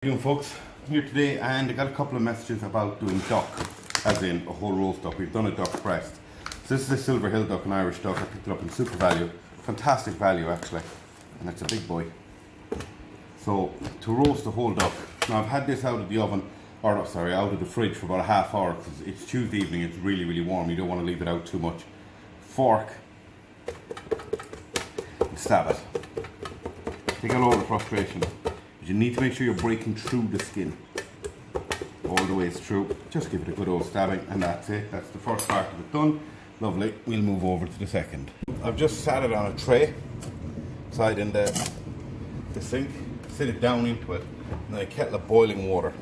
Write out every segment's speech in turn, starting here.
How you doing, folks? I'm here today and I got a couple of messages about doing duck, as in a whole roast duck. We've done a duck breast. So this is a Silver Hill duck, an Irish duck. I picked it up in Super Value. Fantastic value actually, and it's a big boy. So to roast the whole duck, now I've had this out of the oven, or sorry, out of the fridge for about a half hour because it's Tuesday evening, it's really warm. You don't want to leave it out too much. Fork, and stab it. Take out all the frustration. You need to make sure you're breaking through the skin all the way through. Just give it a good old stabbing and that's it. That's the first part of it done. Lovely. We'll move over to the second. I've just sat it on a tray, side in the sink, sit it down into it, and then a kettle of boiling water.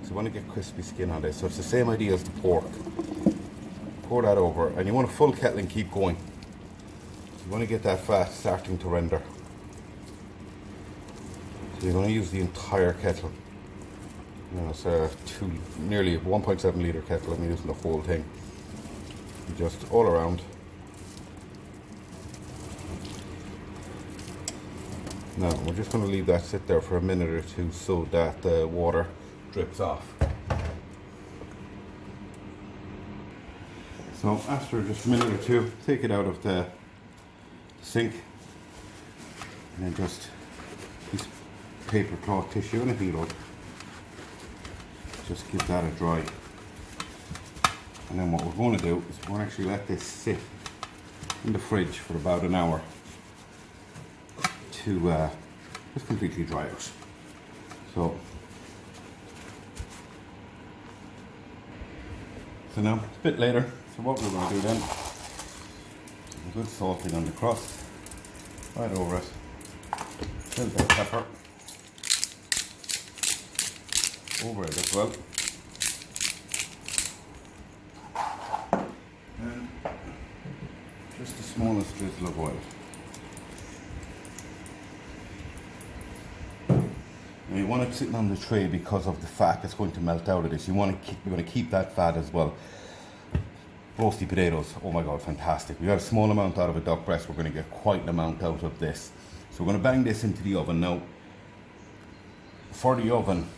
So you want to get crispy skin on this. So it's the same idea as the pork. Pour that over and you want a full kettle and keep going. So you want to get that fat starting to render. So you're going to use the entire kettle. You know, it's nearly 1.7 litre kettle. I'm using the whole thing. Just all around. Now we're just going to leave that sit there for a minute or two so that the water drips off. So after just a minute or two, take it out of the sink and then just paper cloth tissue, anything at all. Just give that a dry. And then what we're going to do is we're going to actually let this sit in the fridge for about an hour to just completely dry out. So now it's a bit later. So what we're going to do then, a good salting on the crust, right over it, a little bit of pepper over it as well, and just the smallest drizzle of oil. Now you want it sitting on the tray because of the fat that's going to melt out of this. You're going to keep that fat as well. Roasty potatoes, oh my god, fantastic. We got a small amount out of a duck breast, we're going to get quite an amount out of this. So we're going to bang this into the oven. Now for the oven,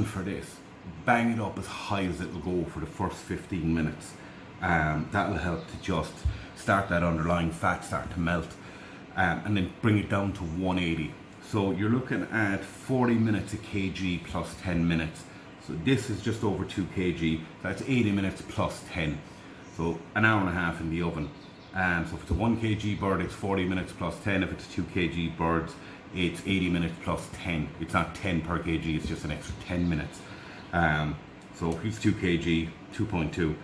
for this, bang it up as high as it'll go for the first 15 minutes. That will help to just start that underlying fat start to melt, and then bring it down to 180. So you're looking at 40 minutes a kg plus 10 minutes. So this is just over 2 kg, that's 80 minutes plus 10. So an hour and a half in the oven. So if it's a 1 kg bird, it's 40 minutes plus 10. If it's 2 kg birds, it's 80 minutes plus 10. It's not 10 per kg, it's just an extra 10 minutes. So if it's 2 kg, 2.2,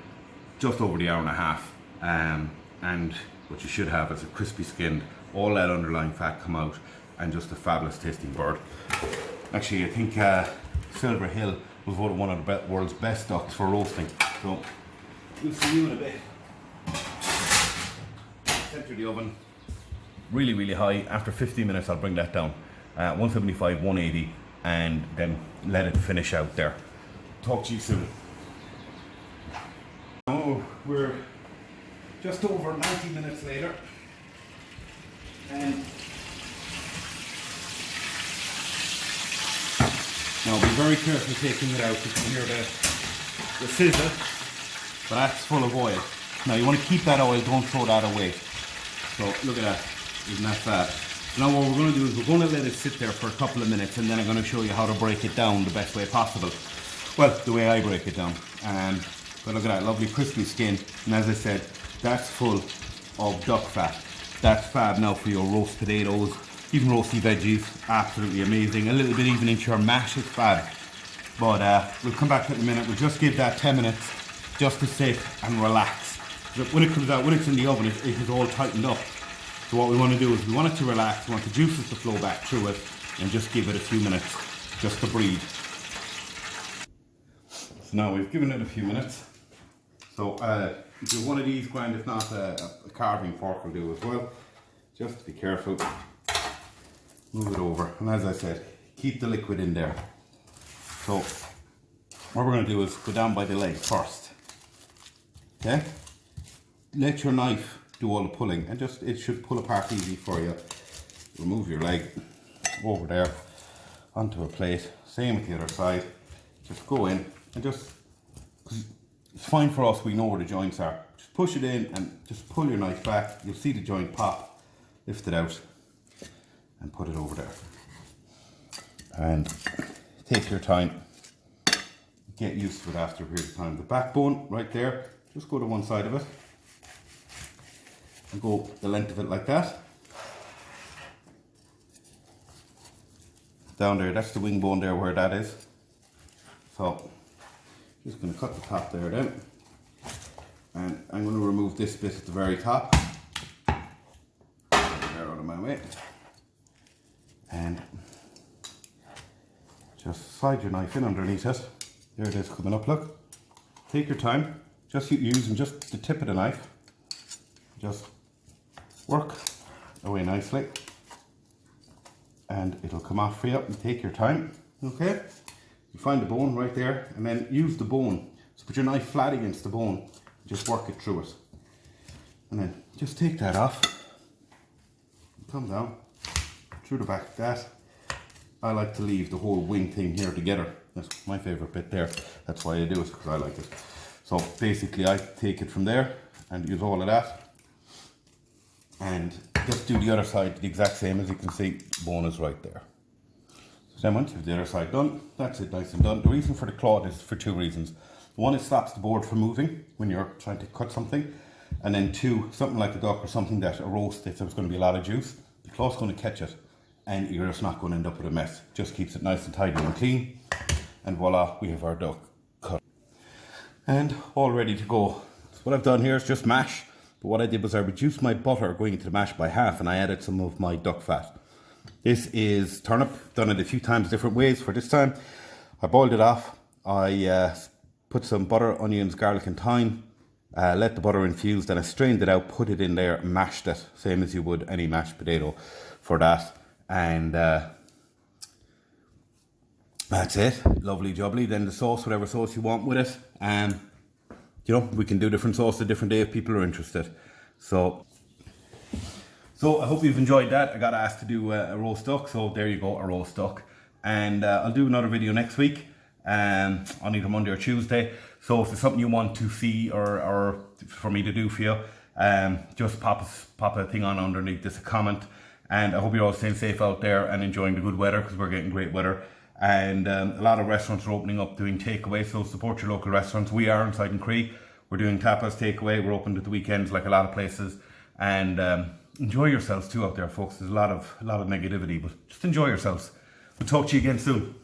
just over the hour and a half. And what you should have is a crispy skin, all that underlying fat come out, and just a fabulous tasting bird. Actually, I think Silver Hill was voted one of the world's best ducks for roasting. So we'll see you in a bit. Center the oven really high. After 15 minutes I'll bring that down 175, 180, and then let it finish out there. Talk to you soon. Oh, we're just over 90 minutes later, and now be very careful taking it out. You can hear the sizzle, but that's full of oil. Now you want to keep that oil, don't throw that away. So look at that, isn't that fat? Now what we're going to do is we're going to let it sit there for a couple of minutes, and then I'm going to show you how to break it down the best way possible. Well, the way I break it down. But look at that, lovely crispy skin, and as I said, that's full of duck fat. That's fab now for your roast potatoes, even roasty veggies, absolutely amazing. A little bit even into your mash, it's fab. But we'll come back to it in a minute. We'll just give that 10 minutes just to sit and relax. When it comes out, when it's in the oven, it is all tightened up. So what we want to do is we want it to relax, we want the juices to flow back through it, and just give it a few minutes just to breathe. So now we've given it a few minutes. So if you have one of these, grand, if not a carving fork will do as well. Just be careful. Move it over, and as I said, keep the liquid in there. So what we're going to do is go down by the leg first. Okay? Let your knife do all the pulling, and just it should pull apart easy for you. remove your leg over there onto a plate. Same with the other side. Just go in and just, 'cause it's fine for us, we know where the joints are. Just push it in and just pull your knife back. You'll see the joint pop. Lift it out and put it over there. And take your time. Get used to it after a period of time. The backbone right there, just go to one side of it and go the length of it like that. Down there, that's the wing bone there where that is. So, just going to cut the top there then. And I'm going to remove this bit at the very top. There out of my way. And just slide your knife in underneath it. There it is coming up, look. Take your time, just using just the tip of the knife. Just work away nicely. And it'll come off for you, and take your time, okay? You find the bone right there, and then use the bone. So put your knife flat against the bone, just work it through it. And then just take that off. Come down, through the back of that. I like to leave the whole wing thing here together. That's my favourite bit there. That's why I do it, because I like it. So basically I take it from there and use all of that. And just do the other side the exact same. As you can see, the bone is right there. So then once you have the other side done, that's it, nice and done. The reason for the cloth is for two reasons. One, it stops the board from moving when you're trying to cut something. And then two, something like a duck or something that a roast, if there's going to be a lot of juice, the cloth's going to catch it and you're just not going to end up with a mess. Just keeps it nice and tidy and clean. And voila, we have our duck cut. And all ready to go. So what I've done here is just mash. But what I did was I reduced my butter going into the mash by half, and I added some of my duck fat. This is turnip. Done it a few times different ways. For this time, I boiled it off. I put some butter, onions, garlic and thyme. Let the butter infuse. Then I strained it out, put it in there, mashed it. Same as you would any mashed potato for that. And that's it. Lovely jubbly. Then the sauce, whatever sauce you want with it. You know, we can do different sauce a different day if people are interested. So I hope you've enjoyed that. I got asked to do a roast duck, so there you go, a roast duck. And I'll do another video next week, on either Monday or Tuesday. So if there's something you want to see or for me to do for you, just pop a thing on underneath this, a comment. And I hope you're all staying safe out there and enjoying the good weather, because we're getting great weather. And a lot of restaurants are opening up doing takeaway, so support your local restaurants. We are inside in Cree. We're doing tapas takeaway. We're open at the weekends like a lot of places. And enjoy yourselves too out there, folks. There's a lot of negativity, but just enjoy yourselves. We'll talk to you again soon.